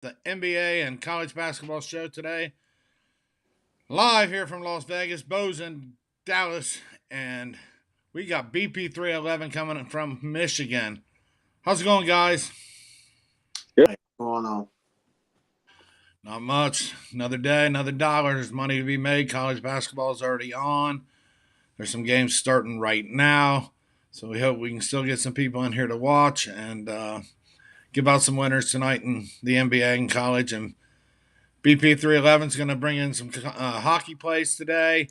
the NBA and college basketball show today. Live here from Las Vegas, Bo's in Dallas, and we got BP311 coming in from Michigan. How's it going, guys? Good. What's going on? Not much. Another day, another dollar. There's money to be made. College basketball is already on. There's some games starting right now. So we hope we can still get some people in here to watch and give out some winners tonight in the NBA and college. And BP311 is going to bring in some hockey plays today.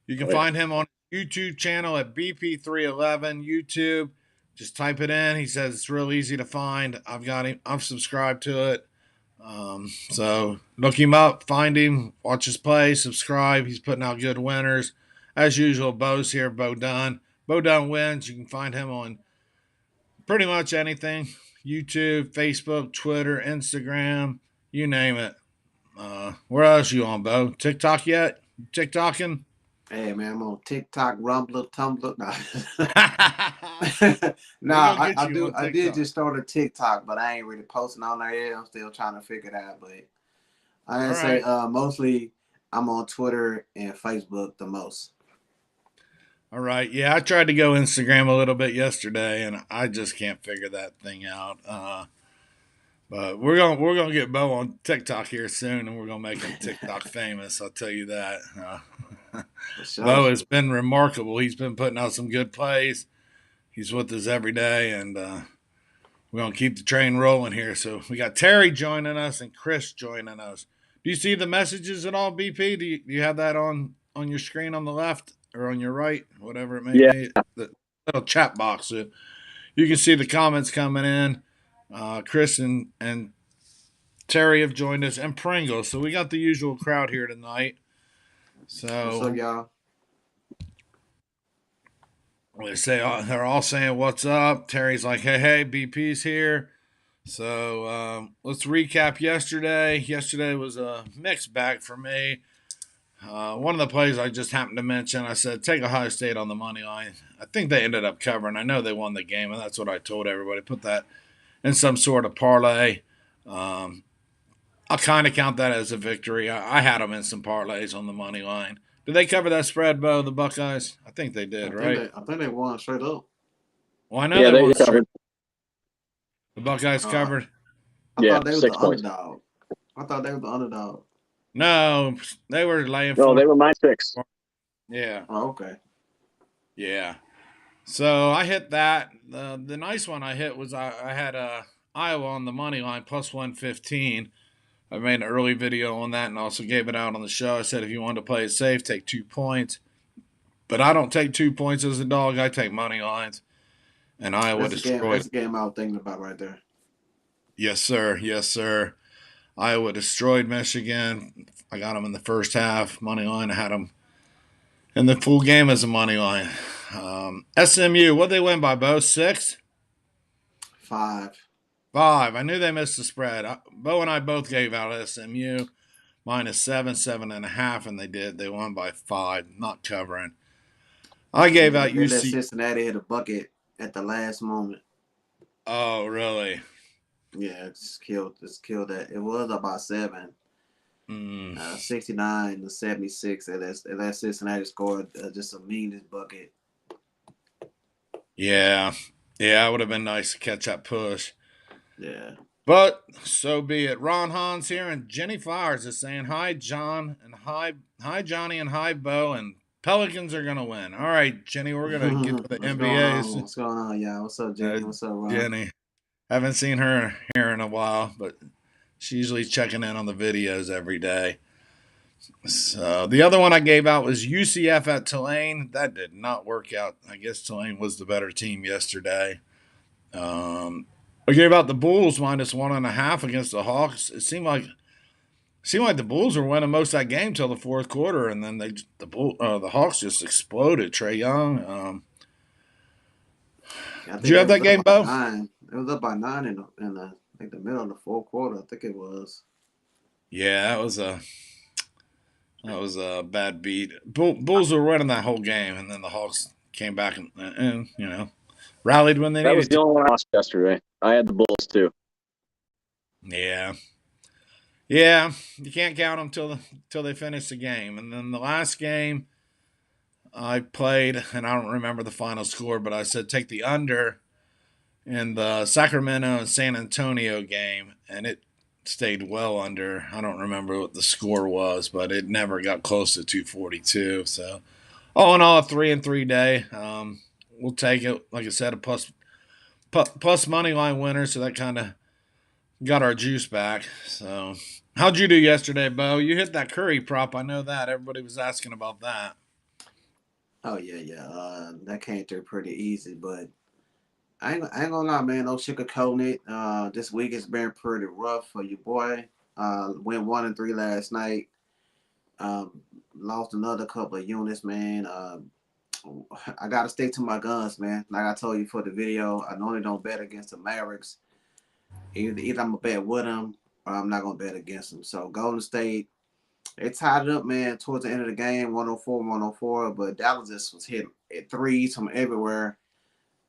You can find him on YouTube channel at BP311 YouTube. Just type it in. He says it's real easy to find. I've got him. I'm subscribed to it. So look him up, find him, watch his play, subscribe. He's putting out good winners. As usual, Bo's here, Bo Dunn. Bo Dunn wins. You can find him on pretty much anything. YouTube, Facebook, Twitter, Instagram, you name it. Where else you on, Bo? TikTok yet? TikToking? Hey man, I'm on TikTok, Rumble, Tumblr. Nah, I did just start a TikTok, but I ain't really posting on there yet. I'm still trying to figure it out. But I say mostly I'm on Twitter and Facebook the most. All right. Yeah, I tried to go Instagram a little bit yesterday, and I just can't figure that thing out. But we're gonna get Bo on TikTok here soon, and we're gonna make him TikTok famous. I'll tell you that. Sure. Bo has been remarkable. He's been putting out some good plays. He's with us every day, and we're gonna keep the train rolling here. So we got Terry joining us and Chris joining us. Do you see the messages at all, BP? Do you have that on your screen on the left or on your right, whatever it may be? The little chat box. You can see the comments coming in. Chris and Terry have joined us, and Pringle. So we got the usual crowd here tonight. So what's up, y'all? They're all saying what's up. Terry's like, hey, BP's here. So let's recap yesterday. Yesterday was a mixed bag for me. One of the plays I just happened to mention, I said take Ohio State on the money line. I think they ended up covering. I know they won the game, and that's what I told everybody. Put that in some sort of parlay. I'll kind of count that as a victory. I had them in some parlays on the money line. Did they cover that spread, Bo, the Buckeyes? I think they did, right? I think they won straight up. Well, I know they won covered. The Buckeyes covered. I thought they were the underdog. I thought they were the underdog. No, they were laying. No, they were -6. Yeah. Oh, okay. Yeah. So I hit that. The nice one I hit was I had Iowa on the money line +115. I made an early video on that and also gave it out on the show. I said if you want to play it safe, take 2 points. But I don't take 2 points as a dog. I take money lines. And Iowa destroyed. That's the game I was thinking about right there. Yes, sir. Yes, sir. Iowa destroyed Michigan. I got them in the first half. Money line. I had them in the full game as a money line. SMU, what they win by, Bo? 6? 5. I knew they missed the spread. Bo and I both gave out SMU -7, 7.5, and they did. They won by 5, not covering. I gave out UC. Cincinnati hit a bucket at the last moment. Oh, really? Yeah, it's killed that. It was about 7. 69-76. And that Cincinnati scored just a meanest bucket. Yeah. Yeah, it would have been nice to catch that push. Yeah. But so be it. Ron Hans here, and Jenny Flowers is saying hi, John, and hi Johnny, and hi, Bo, and Pelicans are going to win. All right, Jenny, we're going to get to the NBA. What's going on, y'all? What's up, Jenny? What's up, Ron? Jenny. Haven't seen her here in a while, but she's usually checking in on the videos every day. So the other one I gave out was UCF at Tulane. That did not work out. I guess Tulane was the better team yesterday. I gave out the Bulls -1.5 against the Hawks. It seemed like the Bulls were winning most of that game till the fourth quarter, and then the Hawks just exploded. Trae Young. Did you have that game, Bo? It was up by 9 in the middle of the fourth quarter. I think it was. Yeah, that was a bad beat. Bulls were winning that whole game, and then the Hawks came back and rallied when they needed to. That was the only one I lost yesterday. I had the Bulls too. Yeah. Yeah, you can't count them till they finish the game. And then the last game I played, and I don't remember the final score, but I said take the under in the Sacramento and San Antonio game, and it stayed well under. I don't remember what the score was, but it never got close to 242. So all in all, a 3-3 day. We'll take it. Like I said, a plus money line winner, so that kind of got our juice back. So how'd you do yesterday, Bo? You hit that Curry prop. I know that. Everybody was asking about that. Oh yeah, yeah. That came through pretty easy, but I ain't gonna lie, man. No sugarcoating it. This week has been pretty rough for your boy. Went 1-3 last night. Lost another couple of units, man. I gotta stick to my guns, man. Like I told you for the video, I normally don't bet against the Mavericks. Either I'm gonna bet with them or I'm not gonna bet against them. So Golden State, it tied it up, man, towards the end of the game, 104-104. But Dallas just was hitting at threes from everywhere.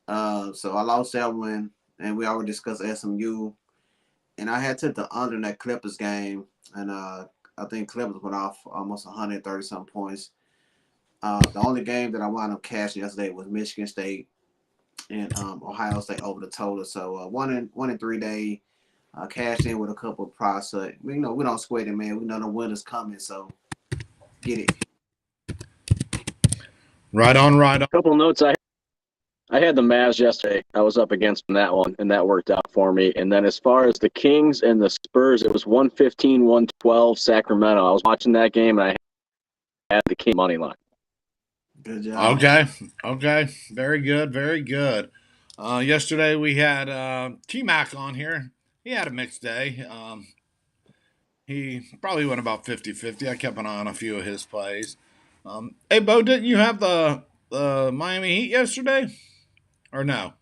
So I lost that one, and we already discussed SMU. And I had took the under in that Clippers game, and I think Clippers went off almost 130 some points. The only game that I wound up cashing yesterday was Michigan State and Ohio State over the total. So 1-3 day, cashed in with a couple of props. So we know we don't sweat it, man. We know the winter's coming, so get it. Right on, right on. A couple notes. I had the Mavs yesterday. I was up against that one, and that worked out for me. And then as far as the Kings and the Spurs, it was 115-112 Sacramento. I was watching that game, and I had the King money line. Good job. Okay. Very good. Yesterday we had T-Mac on here. He had a mixed day. He probably went about 50-50. I kept an eye on a few of his plays. Hey, Bo, didn't you have the Miami Heat yesterday? Or no?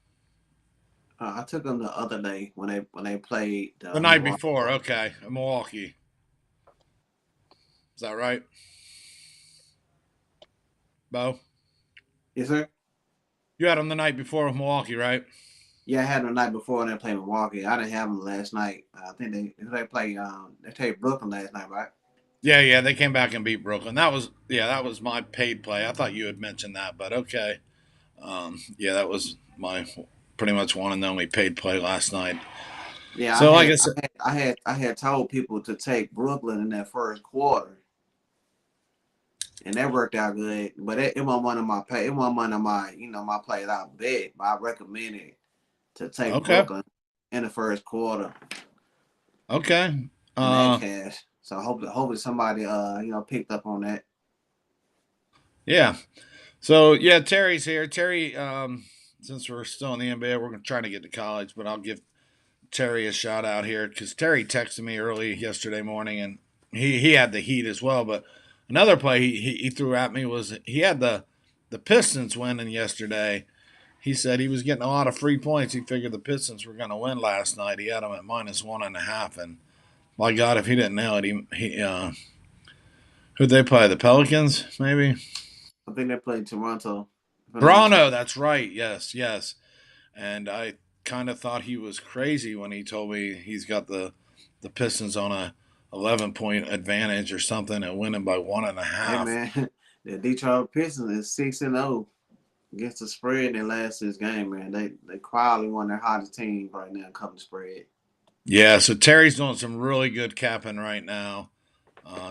I took them the other day when they played the night before. Okay, Milwaukee. Is that right, Bo? Yes, sir. You had them the night before with Milwaukee, right? Yeah, I had them the night before when they played Milwaukee. I didn't have them last night. I think they played Brooklyn last night, right? Yeah, they came back and beat Brooklyn. That was my paid play. I thought you had mentioned that, but okay. Yeah, that was my pretty much one and only paid play last night. Yeah, so I had told people to take Brooklyn in that first quarter, and that worked out good. But it wasn't one of my pay. It wasn't one of my my plays I bet. But I recommended to take Brooklyn in the first quarter. Okay. And that cash. So hopefully somebody picked up on that. Yeah. So yeah, Terry's here. Terry, since we're still in the NBA, we're trying to get to college, but I'll give Terry a shout out here because Terry texted me early yesterday morning, and he had the Heat as well. But another play he threw at me was he had the Pistons winning yesterday. He said he was getting a lot of free points. He figured the Pistons were going to win last night. He had them at -1.5, and my God, if he didn't nail it, who'd they play? The Pelicans, maybe. I think they played Toronto. Toronto, that's right. Yes. And I kind of thought he was crazy when he told me he's got the Pistons on a 11-point advantage or something and winning by 1.5. Hey man, the Detroit Pistons is 6-0 against the spread in their last game, man. They quietly won their hottest team right now coming the spread. Yeah, so Terry's doing some really good capping right now.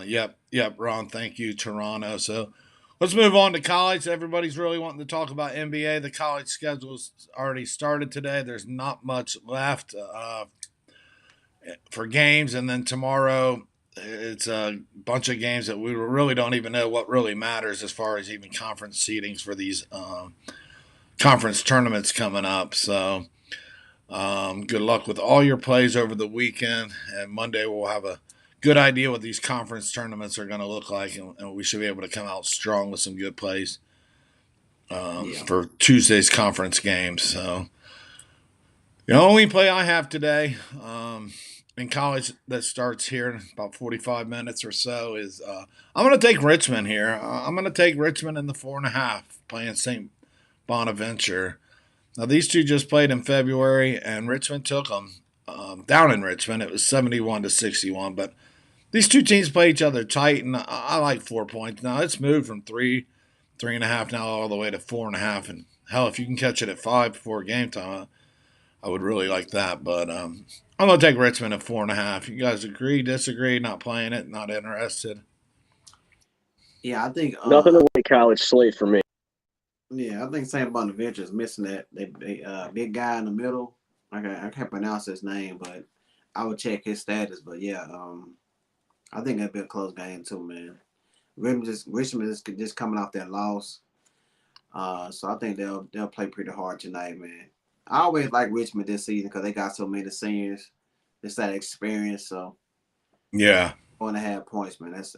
Yep, Ron, thank you, Toronto. So let's move on to college. Everybody's really wanting to talk about NBA. The college schedule's already started today. There's not much left for games, and then tomorrow it's a bunch of games that we really don't even know what really matters as far as even conference seedings for these conference tournaments coming up. So good luck with all your plays over the weekend, and Monday we'll have a good idea what these conference tournaments are going to look like, and we should be able to come out strong with some good plays for Tuesday's conference games. So the only play I have today in college that starts here in about 45 minutes or so is I'm going to take Richmond here. I'm going to take Richmond in the 4.5 playing St. Bonaventure. Now, these two just played in February, and Richmond took them down in Richmond. It was 71-61, but these two teams play each other tight, and I like 4 points. Now it's moved from 3.5 now all the way to 4.5, and hell, if you can catch it at 5 before game time, I would really like that. But I'm gonna take Richmond at 4.5. You guys agree? Disagree? Not playing it? Not interested? Yeah, I think nothing to win college slate for me. Yeah, I think St. Bonaventure is missing that big guy in the middle. I can't pronounce his name, but I would check his status. But yeah, I think that'd be a close game too, man. Richmond is just coming off that loss, so I think they'll play pretty hard tonight, man. I always like Richmond this season because they got so many seniors. It's that experience, so Yeah. 4.5 points, man. That's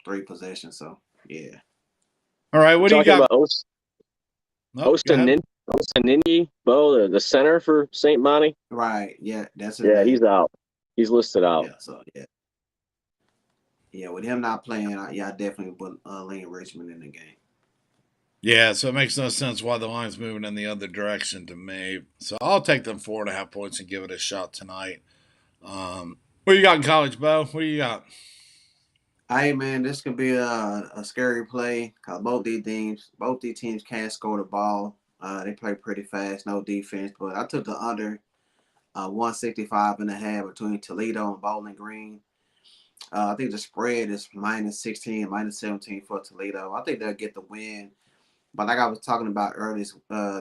3 possessions, so yeah. All right, what do you got? About Osteniniyi, Bo, the center for St. Bonnie? Right, yeah, that's his name. He's out. He's listed out. Yeah, so yeah. Yeah, with him not playing, I definitely would lean Richmond in the game. Yeah, so it makes no sense why the line's moving in the other direction to me. So I'll take them 4.5 points and give it a shot tonight. What you got in college, Bo? What do you got? Hey man, this could be a scary play because both these teams can't score the ball. They play pretty fast, no defense. But I took the under 165.5 between Toledo and Bowling Green. I think the spread is -16, -17 for Toledo. I think they'll get the win. But like I was talking about earlier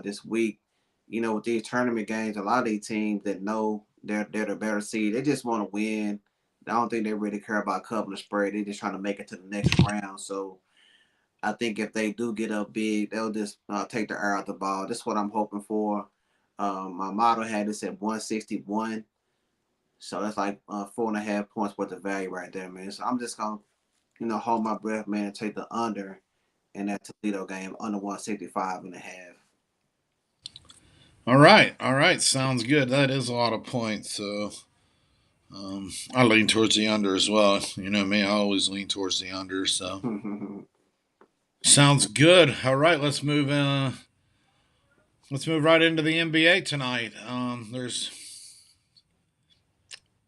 this week, with these tournament games, a lot of these teams that know they're the better seed, they just want to win. I don't think they really care about covering the spread. They're just trying to make it to the next round. So I think if they do get up big, they'll just take the air out the ball. That's what I'm hoping for. My model had this at 161. So that's like 4.5 points worth of value right there, man. So I'm just going to, hold my breath, man, and take the under in that Toledo game, under 165.5. All right. Sounds good. That is a lot of points. So I lean towards the under as well. You know me, I always lean towards the under. So sounds good. All right, let's move in. Let's move right into the NBA tonight. There's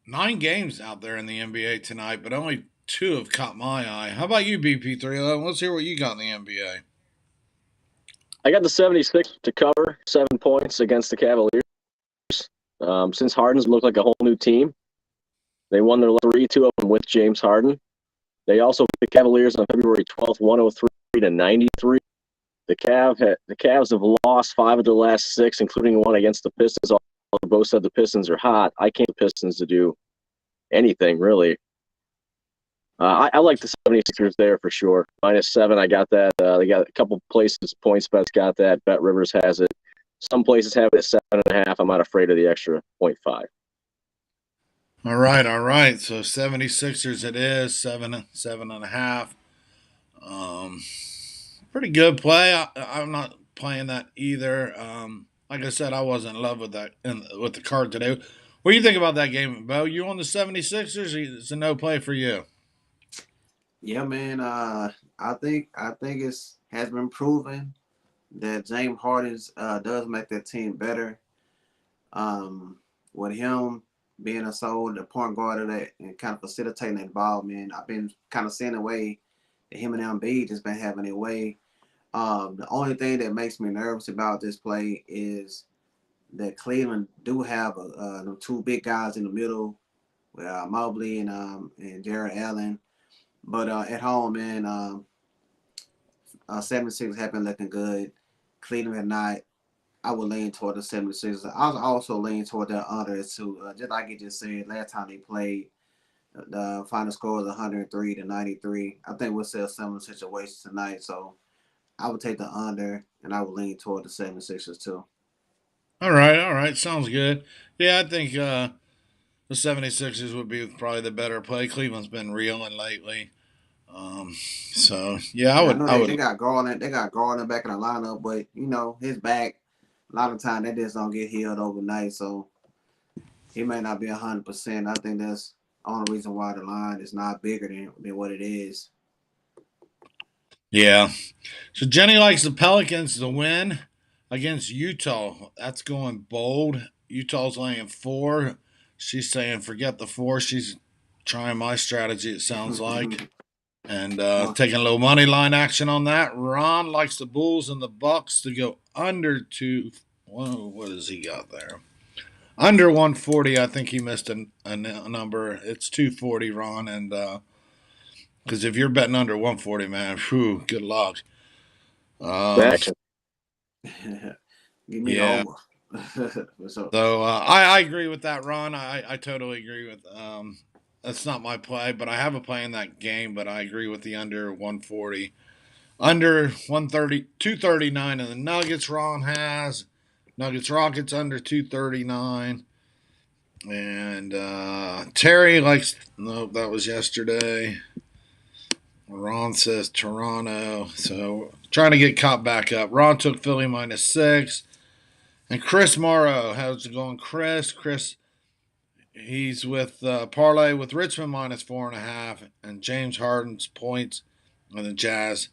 9 games out there in the NBA tonight, but only 2 have caught my eye. How about you, BP311? Let's hear what you got in the NBA. I got the 76 to cover 7 points against the Cavaliers. Since Harden's looked like a whole new team, they won their 3, 2 of them with James Harden. They also beat the Cavaliers on February 12th, 103-93. The Cavs have lost 5 of the last 6, including one against the Pistons. Both said the Pistons are hot. I can't the Pistons to do anything, really. I like the 76ers there for sure. -7, I got that. They got a couple places, PointsBet's got that. Bet Rivers has it. Some places have it at 7.5. I'm not afraid of the extra 0.5. All right. So 76ers it is, 7.5. Pretty good play. I'm not playing that either. Like I said, I wasn't in love with that with the card today. What do you think about that game, Bo? You on the 76ers? It's a no play for you. Yeah, man. I think it has been proven that James Harden does make that team better. With him being the point guard of that and kind of facilitating that ball, man, I've been kind of seeing the way that him and Embiid just been having their way. The only thing that makes me nervous about this play is that Cleveland do have the 2 big guys in the middle with Mobley and Jared Allen. But at home, man, 76 have been looking good. Cleveland had not. I would lean toward the 76ers. I was also leaning toward the under too. Just like you just said, last time they played, the final score was 103-93. I think we'll see a similar situation tonight. So I would take the under, and I would lean toward the 76ers too. All right. Sounds good. Yeah, I think the 76ers would be probably the better play. Cleveland's been reeling lately. So yeah, I would. They got Garland. They got Garland back in the lineup, but his back. A lot of time that just don't get healed overnight, so he may not be 100%. I think that's the only reason why the line is not bigger than what it is. Yeah. So Jenny likes the Pelicans to win against Utah. That's going bold. Utah's laying 4. She's saying forget the 4. She's trying my strategy, it sounds like. And taking a little money line action on that. Ron likes the Bulls and the Bucks to go under two. Whoa, what has he got there? Under 140. I think he missed a number. It's 240, Ron. And because if you're betting under 140, man, whew, good luck. Action. Give me yeah. What's up? So I agree with that, Ron. I totally agree with. That's not my play, but I have a play in that game. But I agree with the under 140, under 130, 239, and the Nuggets. Ron has Nuggets Rockets under 239, and Terry likes. Nope, that was yesterday. Ron says Toronto, so trying to get caught back up. Ron took Philly -6. And Chris Morrow, how's it going, Chris? Chris, he's with parlay with Richmond -4.5, and James Harden's points and the Jazz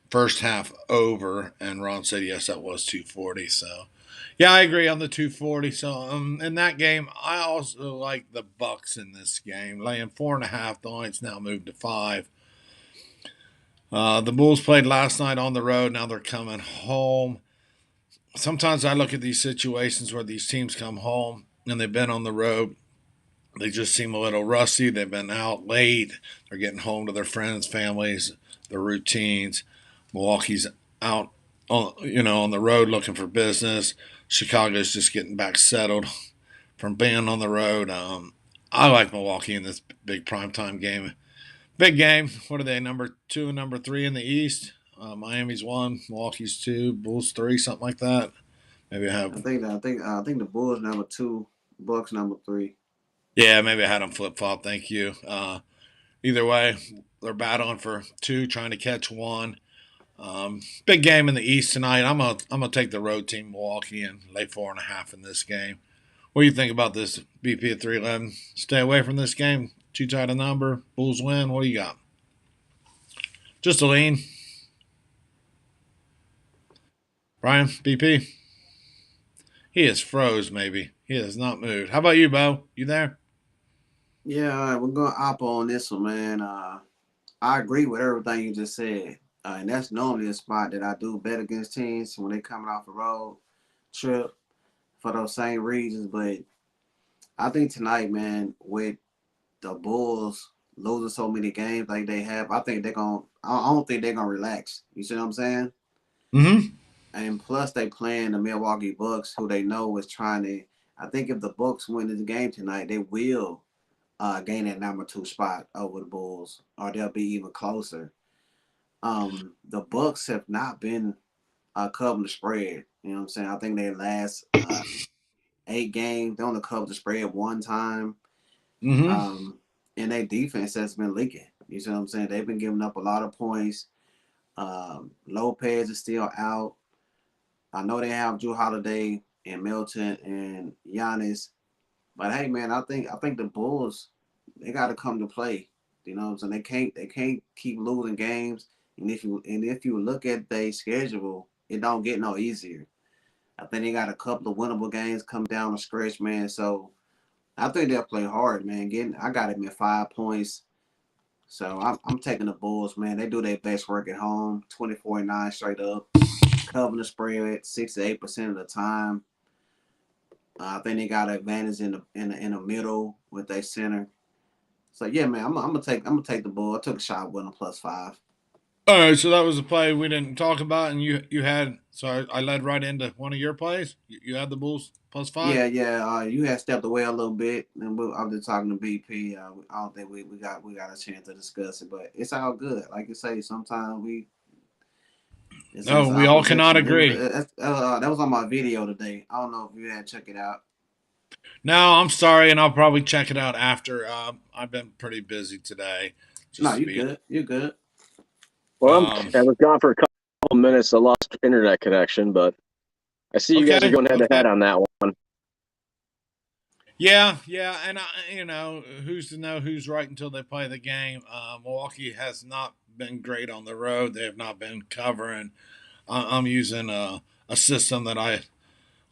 first half over. And Ron said yes, that was 240. So yeah, I agree on the 240. So in that game, I also like the Bucks in this game, laying 4.5. The line's now moved to 5. The Bulls played last night on the road. Now they're coming home. Sometimes I look at these situations where these teams come home and they've been on the road. They just seem a little rusty. They've been out late. They're getting home to their friends, families, their routines. Milwaukee's out on the road looking for business. Chicago's just getting back settled from being on the road. I like Milwaukee in this big primetime game. Big game. What are they, number 2 and number 3 in the East? Miami's 1, Milwaukee's 2, Bulls 3, something like that. Maybe I have. I think the Bulls number 2, Bucks number 3. Yeah, maybe I had them flip flop. Thank you. Either way, they're battling for 2, trying to catch 1. Big game in the East tonight. I'm gonna take the road team Milwaukee and lay 4.5 in this game. What do you think about this BP at 311? Stay away from this game. Too tight a number. Bulls win. What do you got? Just a lean. Brian, BP? He is froze, maybe. He has not moved. How about you, Bo? You there? Yeah, all right, we're going to op on this one, man. I agree with everything you just said. And that's normally a spot that I do bet against teams when they coming off a road trip for those same reasons. But I think tonight, man, with the Bulls losing so many games like they have, I think they're going to – I don't think they're going to relax. You see what I'm saying? Mm-hmm. And plus, they playing the Milwaukee Bucks, who they know is trying to. I think if the Bucks win the game tonight, they will gain that number 2 spot over the Bulls, or they'll be even closer. The Bucks have not been covering the spread. You know what I'm saying? I think their last 8 games, they only covered the spread 1 time. Mm-hmm. And their defense has been leaking. You see what I'm saying? They've been giving up a lot of points. Lopez is still out. I know they have Jrue Holiday and Milton and Giannis, but hey, man, I think the Bulls, they got to come to play. You know what I'm saying? They can't keep losing games. And if you look at their schedule, it don't get no easier. I think they got a couple of winnable games come down the stretch, man. So I think they'll play hard, man. I got them at 5 points. So I'm taking the Bulls, man. They do their best work at home, 24-9 straight up. Covering the spread 6 to 8% of the time. I think they got an advantage in the middle with their center. So yeah, man, I'm gonna take the Bull. I took a shot with them +5. All right, so that was a play we didn't talk about, and you had. So I led right into one of your plays. You had the Bulls +5. Yeah. You had stepped away a little bit, and I was just talking to BP. I don't think we got a chance to discuss it, but it's all good. Like you say, sometimes we. No, we all cannot agree. That was on my video today. I don't know if you had to check it out. No, I'm sorry, and I'll probably check it out after. I've been pretty busy today. No, you're good. You're good. Well, I was gone for a couple of minutes. I lost internet connection, but I see you guys are going head-to-head on that one. Yeah, and who's to know who's right until they play the game. Milwaukee has not been great on the road. They have not been covering. I'm using a system that I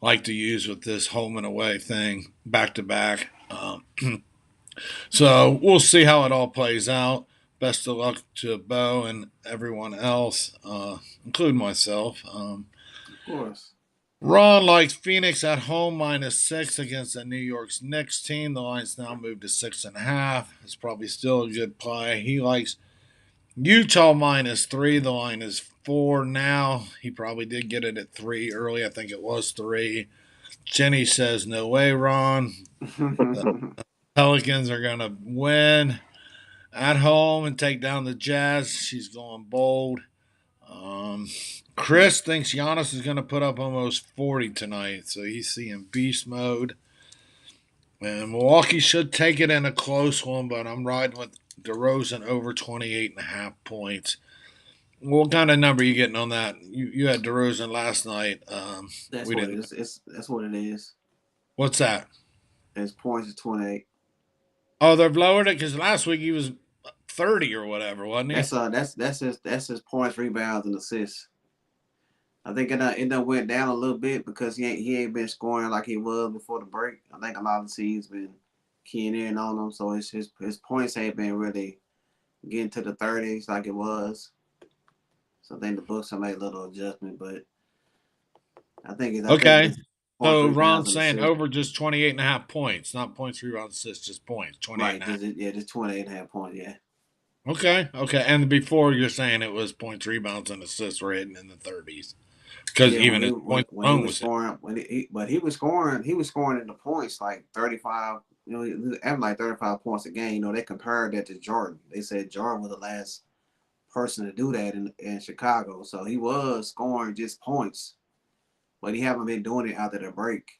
like to use with this home and away thing, back to back. So we'll see how it all plays out. Best of luck to Bo and everyone else, including myself. Of course. Ron likes Phoenix at home -6 against the New York's Knicks team. The line's now moved to 6.5. It's probably still a good play. He likes Utah -3. The line is 4 now. He probably did get it at 3 early. I think it was 3. Jenny says, no way, Ron. The Pelicans are going to win at home and take down the Jazz. She's going bold. Chris thinks Giannis is going to put up almost 40 tonight, so he's seeing beast mode. And Milwaukee should take it in a close one, but I'm riding with DeRozan over 28.5 points. What kind of number are you getting on that? You had DeRozan last night. That's what it is. That's what it is. What's that? His points is 28. Oh, they've lowered it because last week he was 30 or whatever, wasn't he? That's his points, rebounds, and assists. I think it done went down a little bit because he ain't been scoring like he was before the break. I think a lot of the teams been keying in on him, so his points ain't been really getting to the 30s like it was. So I think the books have made a little adjustment, but I think it's okay. So Ron's saying over just 28.5 points, not points, rebounds, assists, just points. 28. Right, just 28.5 points, yeah. Okay. And before you're saying it was points, rebounds, and assists were hitting in the 30s. Because even his points when he was scoring, he was scoring in the points like 35. He was having like 35 points a game. They compared that to Jordan. They said Jordan was the last person to do that in Chicago. So he was scoring just points, but he haven't been doing it after the break.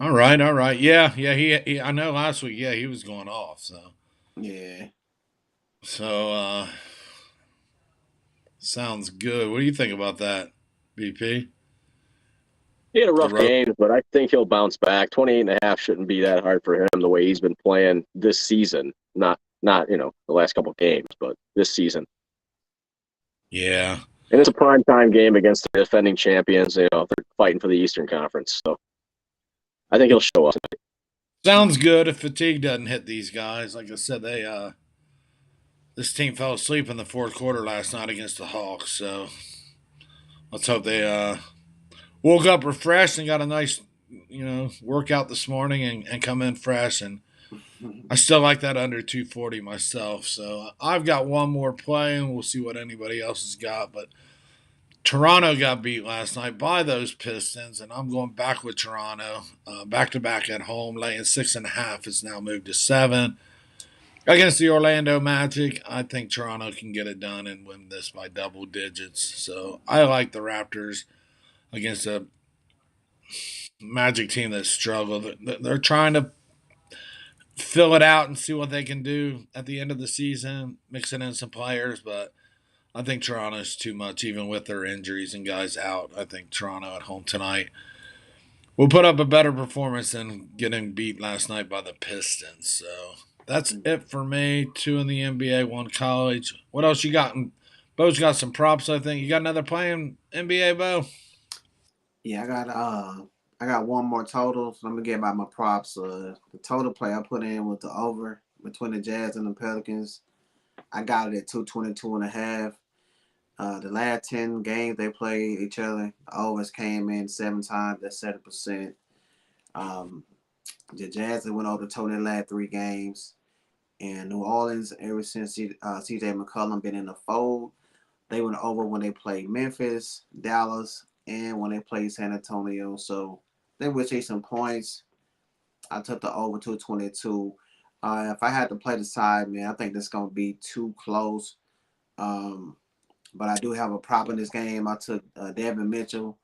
All right. Yeah. He I know last week. Yeah, he was going off. So yeah. So sounds good. What do you think about that, BP? He had a rough game, but I think he'll bounce back. 28.5 shouldn't be that hard for him the way he's been playing this season. Not the last couple of games, but this season. Yeah. And it's a primetime game against the defending champions. They're fighting for the Eastern Conference. So I think he'll show up. Sounds good if fatigue doesn't hit these guys. Like I said, this team fell asleep in the fourth quarter last night against the Hawks. So let's hope they woke up refreshed and got a nice, workout this morning and come in fresh. And I still like that under 240 myself. So I've got one more play, and we'll see what anybody else has got. But Toronto got beat last night by those Pistons, and I'm going back with Toronto. Back-to-back at home, laying 6.5 is now moved to 7. Against the Orlando Magic, I think Toronto can get it done and win this by double digits. So I like the Raptors against a Magic team that struggled. They're trying to fill it out and see what they can do at the end of the season, mixing in some players, but I think Toronto's too much, even with their injuries and guys out. I think Toronto at home tonight will put up a better performance than getting beat last night by the Pistons. So that's it for me. 2 in the NBA, 1 college. What else you got? Bo's got some props, I think. You got another play in NBA, Bo? Yeah, I got one more total, so I'm gonna get by my props. The total play I put in with the over between the Jazz and the Pelicans. I got it at 222.5. The last 10 games they played each other, the overs came in 7 times. That's 7%. The Jazz went over the total in the last 3 games. And New Orleans, ever since CJ McCollum been in the fold, they went over when they played Memphis, Dallas, and when they played San Antonio. So they will see some points. I took the over 222. If I had to play the side, man, I think this is going to be too close. But I do have a prop in this game. I took Devin Mitchell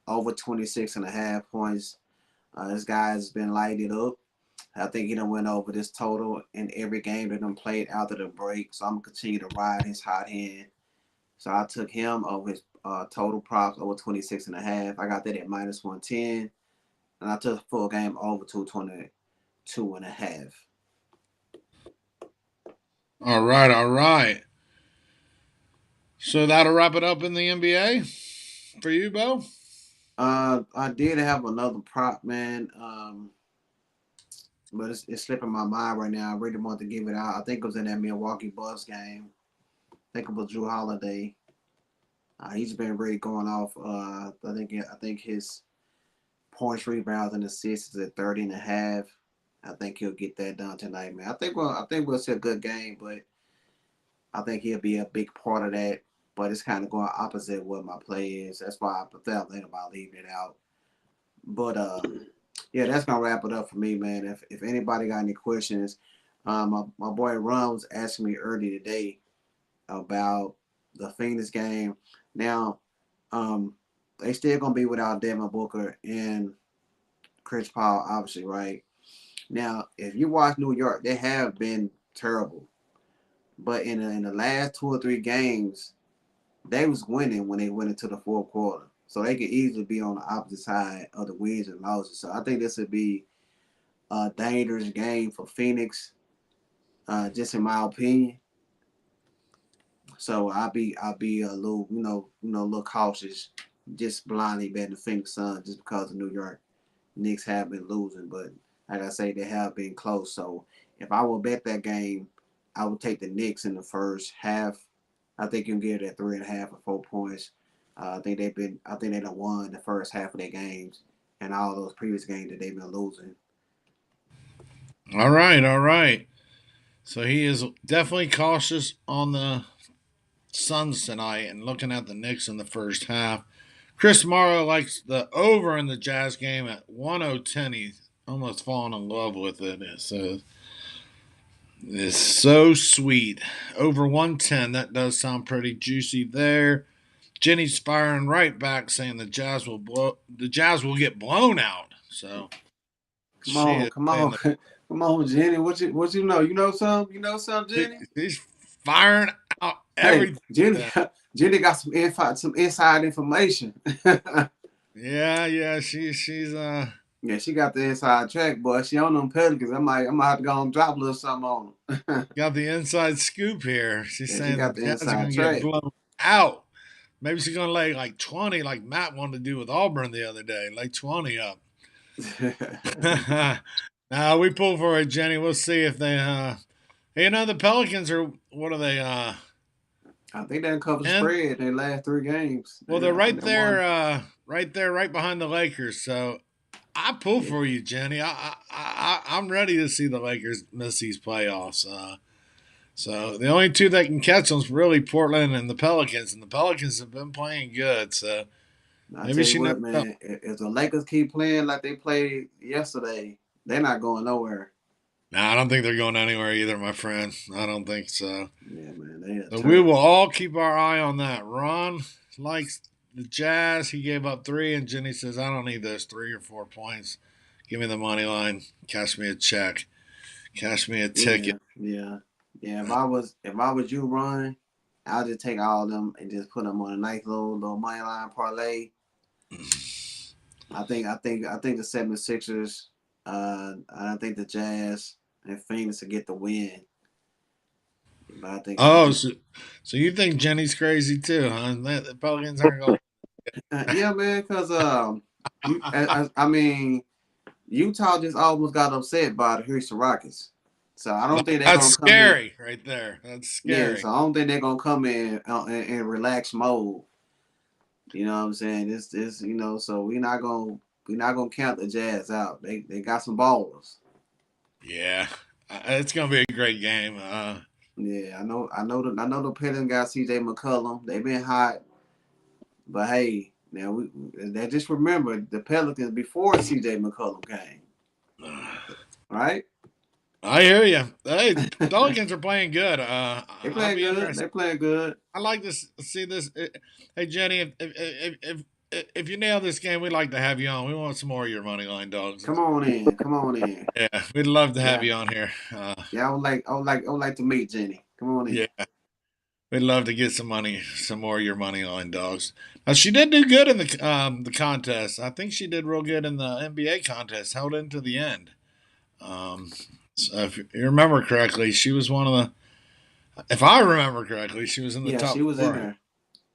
over 26.5 points. This guy's been lighted up. I think he done went over this total in every game that done played after the break. So I'm going to continue to ride his hot hand. So I took him over his total props over 26.5. I got that at -110. And I took the full game over 222.5. All right. So that'll wrap it up in the NBA for you, Bo? I did have another prop, man. but it's slipping my mind right now. I really want to give it out. I think it was in that Milwaukee Bucks game. I think it was Drew Holiday. He's been really going off. I think his points, rebounds, and assists is at 30.5. I think he'll get that done tonight, man. I think we'll see a good game, but I think he'll be a big part of that. But it's kind of going opposite what my play is. That's why I felt thinking about leaving it out. But yeah, that's gonna wrap it up for me, man. If anybody got any questions, my boy Ron was asking me early today about the Phoenix game. Now, they still gonna be without Devin Booker and Chris Paul, obviously, right? Now, if you watch New York, they have been terrible, but in the last 2 or 3 games, they was winning when they went into the fourth quarter. So they could easily be on the opposite side of the wins and losses. So I think this would be a dangerous game for Phoenix, just in my opinion. So I'll be a little a little cautious, just blindly betting the Phoenix Suns just because of New York Knicks have been losing, but like I say, they have been close. So if I would bet that game, I would take the Knicks in the first half. I think you can get it at 3.5 or 4 points. I think they done won the first half of their games and all those previous games that they've been losing. All right, all right. So he is definitely cautious on the Suns tonight and looking at the Knicks in the first half. Chris Morrow likes the over in the Jazz game at 110. He's almost fallen in love with it. So it's so sweet. Over 110. That does sound pretty juicy there. Jenny's firing right back, saying the Jazz will get blown out. So come on, come on, Jenny. What you know? You know something? You know something, Jenny? She's firing out everything. Hey, Jenny got some inside information. Yeah, she's Yeah, she got the inside track, boy. She on them Pelicans. I'm gonna have to go and drop a little something on them. got the inside scoop here. She's saying got the the Jazz are inside gonna track. get blown out. Maybe she's gonna lay like 20, like Matt wanted to do with Auburn the other day. Lay 20 up. Now we pull for it, Jenny. We'll see if they the Pelicans are what are they I think they covered the spread in their last 3 games. Well, they're right there, right behind the Lakers. So I pull for you, Jenny. I'm ready to see the Lakers miss these playoffs. So the only two that can catch them is really Portland and the Pelicans, and the Pelicans have been playing good. So maybe she what, man. If the Lakers keep playing like they played yesterday, they're not going nowhere. No, I don't think they're going anywhere either, my friend. I don't think so. Yeah, man. So we will all keep our eye on that. Ron likes the Jazz. He gave up 3, and Jenny says, I don't need those 3 or 4 points. Give me the money line. Cash me a check. Cash me a ticket. Yeah. If I was you, Ron, I'll just take all of them and just put them on a nice little money line parlay. I think the 76ers, I think the Jazz and Phoenix will get the win. But I think. So you think Jenny's crazy too, huh? The Pelicans aren't going. Yeah, man, because I mean, Utah just almost got upset by the Houston Rockets. So I don't think they're gonna come scary in. Right there. That's scary. Yeah, so I don't think they're gonna come in relaxed mode. You know what I'm saying? This so we're not gonna count the Jazz out. They got some ballers. Yeah, it's gonna be a great game. Yeah, I know the Pelicans got C.J. McCollum. They've been hot, but hey, now they just remember the Pelicans before C.J. McCollum came, right? I hear you. Hey, the Pelicans are playing good. They're playing good. They're playing good. I like to see this. Hey, Jenny, if you nail this game, we'd like to have you on. We want some more of your money line dogs. Come on in. Yeah, we'd love to have you on here. I would like to meet Jenny. Come on in. Yeah, we'd love to get some more of your money line dogs. Now she did do good in the contest. I think she did real good in the NBA contest. Held into the end. So if you remember correctly, she was one of the. If I remember correctly, she was in the top. Yeah, she was 4. In there.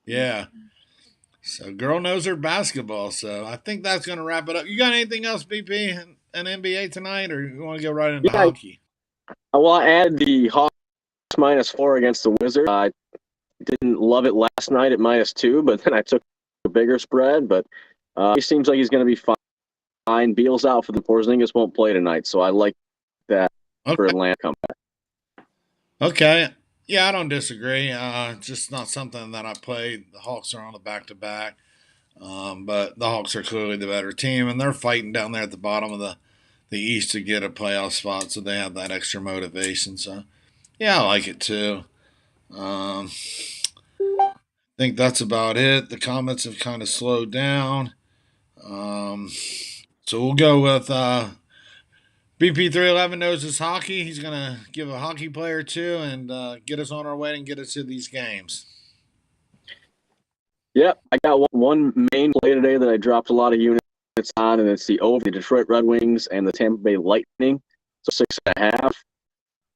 Yeah. So girl knows her basketball. So I think that's going to wrap it up. You got anything else, BP? an NBA tonight, or you want to go right into Yeah, hockey? well, I added the Hawks -4 against the Wizards. I didn't love it last night at -2, but then I took a bigger spread. But he seems like he's going to be fine. Beal's out for the Porzingis won't play tonight, so I like that for Atlanta comeback. Okay. Yeah, I don't disagree. Just not something that I played. The Hawks are on the back-to-back, but the Hawks are clearly the better team, and they're fighting down there at the bottom of the East to get a playoff spot, so they have that extra motivation. So, yeah, I like it too. I think that's about it. The comments have kind of slowed down. So we'll go with BP311 knows his hockey. He's going to give a hockey player or two and get us on our way and get us to these games. Yep, I got one main play today that I dropped a lot of units on, and it's the over the Detroit Red Wings and the Tampa Bay Lightning. So 6.5.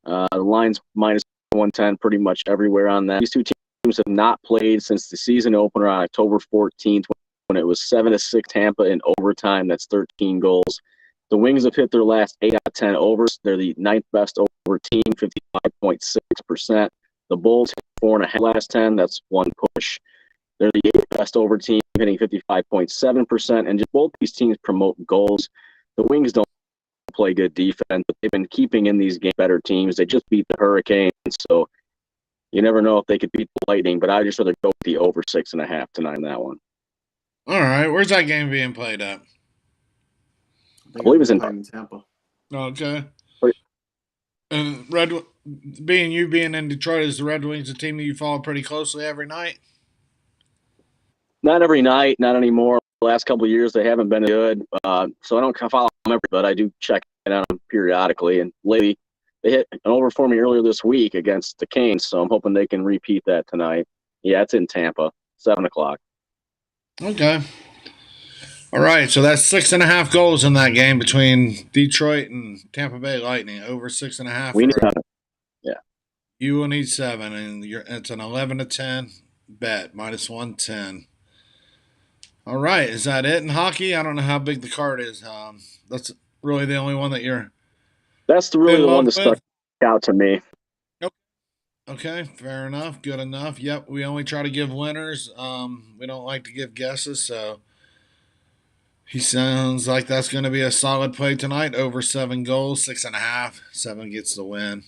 The line's -110 pretty much everywhere on that. These two teams have not played since the season opener on October 14th when it was 7-6 Tampa in overtime. That's 13 goals. The Wings have hit their last 8 out of 10 overs. They're the 9th best over team, 55.6%. The Bulls hit 4.5 last 10. That's one push. They're the 8th best over team, hitting 55.7%. And just both these teams promote goals. The Wings don't play good defense, but they've been keeping in these games better teams. They just beat the Hurricanes, so you never know if they could beat the Lightning. But I'd just rather go with the over 6.5 tonight in that one. All right, where's that game being played at? I believe it's in Tampa. Okay. And being in Detroit, is the Red Wings a team that you follow pretty closely every night? Not every night, not anymore. The last couple of years, they haven't been good. So I don't follow them every, but I do check in on them periodically. And lately, they hit an over for me earlier this week against the Canes, so I'm hoping they can repeat that tonight. Yeah, it's in Tampa, 7 o'clock. Okay. All right, so that's 6.5 goals in that game between Detroit and Tampa Bay Lightning. Over 6.5. We need 7. Yeah. You will need 7, and it's an 11-10 bet, -110. All right, is that it in hockey? I don't know how big the card is. That's really the only one that you're. That's really the one that stuck out to me. Nope. Okay, fair enough. Good enough. Yep, we only try to give winners. We don't like to give guesses, so he sounds like that's going to be a solid play tonight. Over 7 goals, 6.5. 7 gets the win.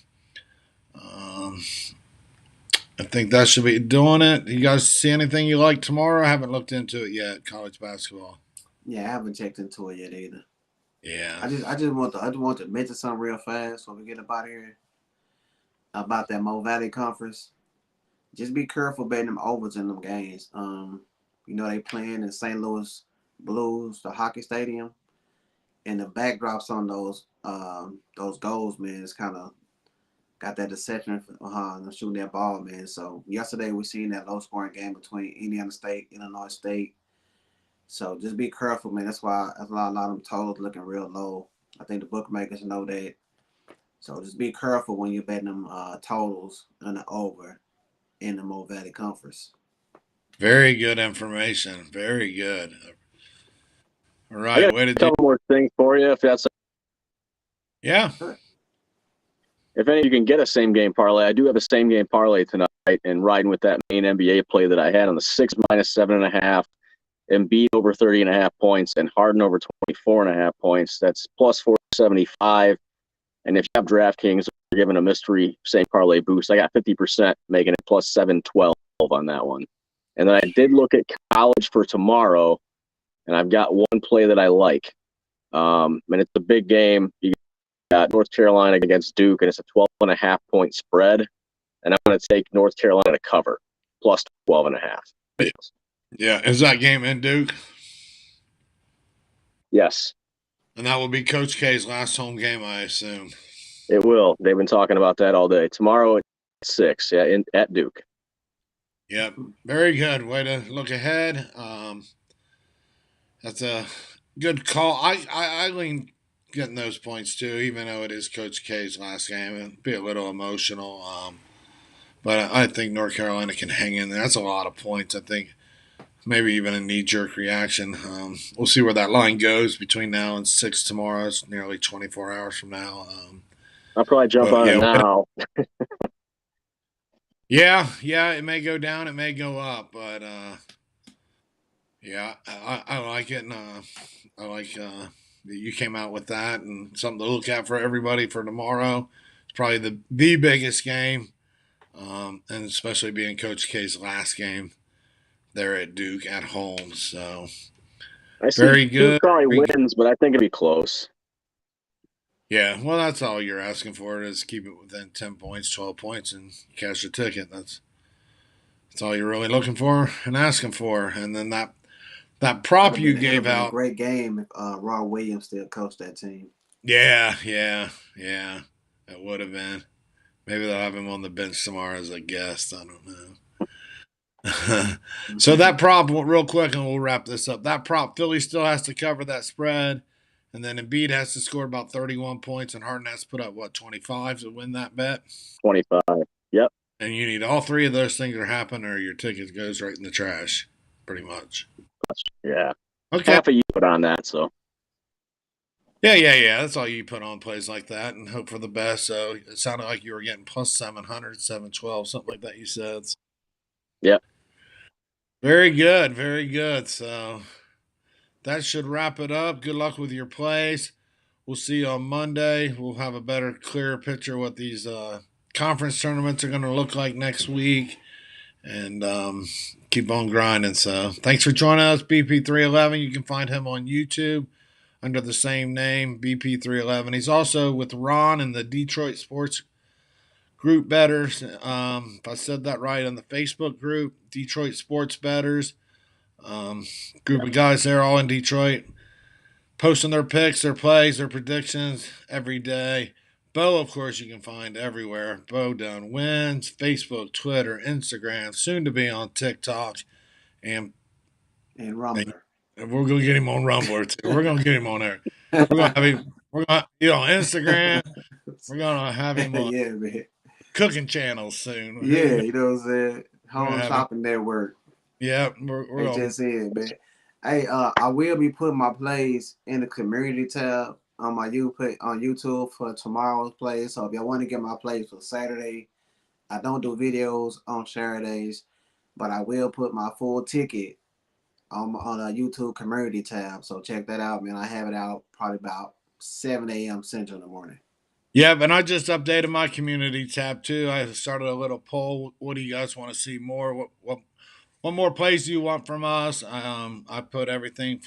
I think that should be doing it. You guys see anything you like tomorrow? I haven't looked into it yet. College basketball. Yeah, I haven't checked into it yet either. Yeah. I just want to mention something real fast when we get up out of here about that Mo Valley conference. Just be careful betting them overs in them games. They playing in St. Louis Blues, the hockey stadium, and the backdrops on those goals, man, it's kind of got that deception of shooting that ball, man. So yesterday we seen that low scoring game between Indiana State, Illinois State. So just be careful, man. That's why a lot of them totals looking real low. I think the bookmakers know that. So just be careful when you're betting them totals and the over in the Mo Valley Conference. Very good information. Very good. All right. I got a couple more things for you, if that's. Yeah. If any, you can get a same game parlay. I do have a same game parlay tonight, and riding with that main NBA play that I had on the 6 -7.5, Embiid over 30.5 points, and Harden over 24.5 points. That's plus 475. And if you have DraftKings, you're giving a mystery same parlay boost. I got 50%, making it plus 712 on that one. And then I did look at college for tomorrow, and I've got one play that I like. And it's a big game. You got North Carolina against Duke, and it's a 12.5 point spread. And I'm going to take North Carolina to cover, plus 12.5. Yeah. Is that game in Duke? Yes. And that will be Coach K's last home game, I assume. It will. They've been talking about that all day. Tomorrow at 6, at Duke. Yep. Very good. Way to look ahead. That's a good call. I lean getting those points too, even though it is Coach K's last game. It'd be a little emotional. But I think North Carolina can hang in there. That's a lot of points. I think maybe even a knee-jerk reaction. We'll see where that line goes between now and 6 tomorrow. It's nearly 24 hours from now. I'll probably jump on it now. Yeah, it may go down, it may go up, but yeah, I like it, and I like that you came out with that, and something to look at for everybody for tomorrow. It's probably the biggest game, and especially being Coach K's last game there at Duke at home. So I see very good. Duke probably wins, but I think it'll be close. Yeah, well, that's all you're asking for is keep it within 10 points, 12 points, and cash the ticket. That's all you're really looking for and asking for. And then that prop you gave out. A great game if Ron Williams still coached that team. Yeah. It would have been. Maybe they'll have him on the bench tomorrow as a guest. I don't know. So that prop, real quick, and we'll wrap this up. That prop, Philly still has to cover that spread. And then Embiid has to score about 31 points, and Harden has to put up, 25 to win that bet? 25, yep. And you need all three of those things to happen, or your ticket goes right in the trash, pretty much. Yeah. Okay. Half of you put on that, so. Yeah. That's all you put on plays like that and hope for the best. So it sounded like you were getting plus 700, 712, something like that you said. Yep. Very good. So that should wrap it up. Good luck with your plays. We'll see you on Monday. We'll have a better, clearer picture of what these conference tournaments are going to look like next week. And keep on grinding. So thanks for joining us, BP311. You can find him on YouTube under the same name, BP311. He's also with Ron and the Detroit Sports Group Betters. If I said that right, on the Facebook group, Detroit Sports Betters. Group of guys there all in Detroit posting their picks, their plays, their predictions every day. Bo, of course, you can find everywhere. Bo Dunn Wins, Facebook, Twitter, Instagram, soon to be on TikTok, and Rumbler. We're gonna get him on Rumbler too. We're gonna get him on there. We're gonna have him. We're gonna, on Instagram. We're gonna have him on cooking channels soon. Yeah, you know what I'm saying. Home shopping network. Yeah, we're just it, man. Hey, I will be putting my plays in the community tab on my YouTube for tomorrow's plays. So if y'all want to get my plays for Saturday, I don't do videos on Saturdays, but I will put my full ticket on a YouTube community tab. So check that out, man. I have it out probably about 7 a.m. Central in the morning. Yeah, and I just updated my community tab too. I started a little poll. What do you guys want to see more? What more plays do you want from us? I put everything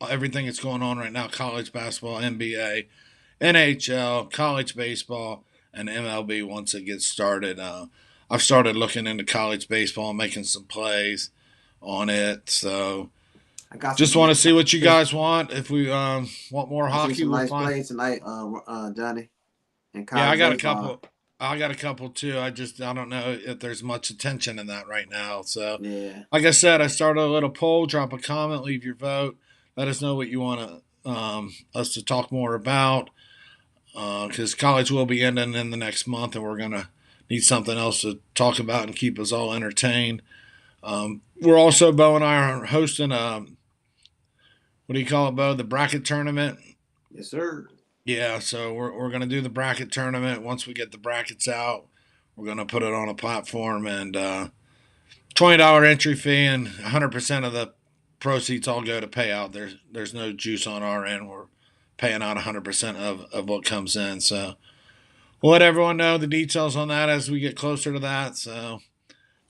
that's going on right now: college basketball, NBA, NHL, college baseball, and MLB. Once it gets started, I've started looking into college baseball and making some plays on it. So I just want to see what you guys want. If we want more hockey, we'll find plays tonight, Johnny. Yeah, I got a couple. I got a couple too. I don't know if there's much attention in that right now. So, like I said, I started a little poll. Drop a comment, leave your vote. Let us know what you want us to talk more about. Because college will be ending in the next month, and we're gonna need something else to talk about and keep us all entertained. We're also, Bo and I are hosting what do you call it, Bo? The bracket tournament. Yes, sir. Yeah, so we're going to do the bracket tournament. Once we get the brackets out, we're going to put it on a platform, and $20 entry fee, and 100% of the proceeds all go to payout. There's no juice on our end. We're paying out 100% of what comes in. So we'll let everyone know the details on that as we get closer to that. So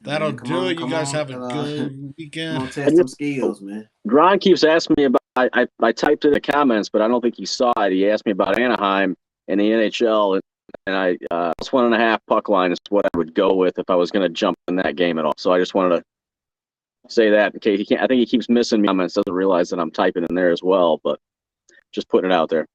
that'll do it. You guys have a good weekend. Come on, test some skills, man. Ron keeps asking me about. I typed in the comments, but I don't think he saw it. He asked me about Anaheim and the NHL, and I plus 1.5 puck line is what I would go with if I was going to jump in that game at all. So I just wanted to say that in case he can't. I think he keeps missing me comments, doesn't realize that I'm typing in there as well, but just putting it out there.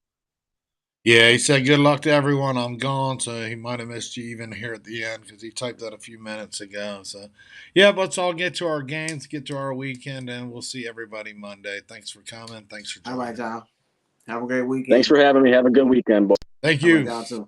Yeah, he said good luck to everyone. I'm gone, so he might have missed you even here at the end because he typed that a few minutes ago. So, yeah, let's all get to our games, get to our weekend, and we'll see everybody Monday. Thanks for coming. Thanks for joining. All right, y'all. Have a great weekend. Thanks for having me. Have a good weekend, boy. Thank you. Y'all too.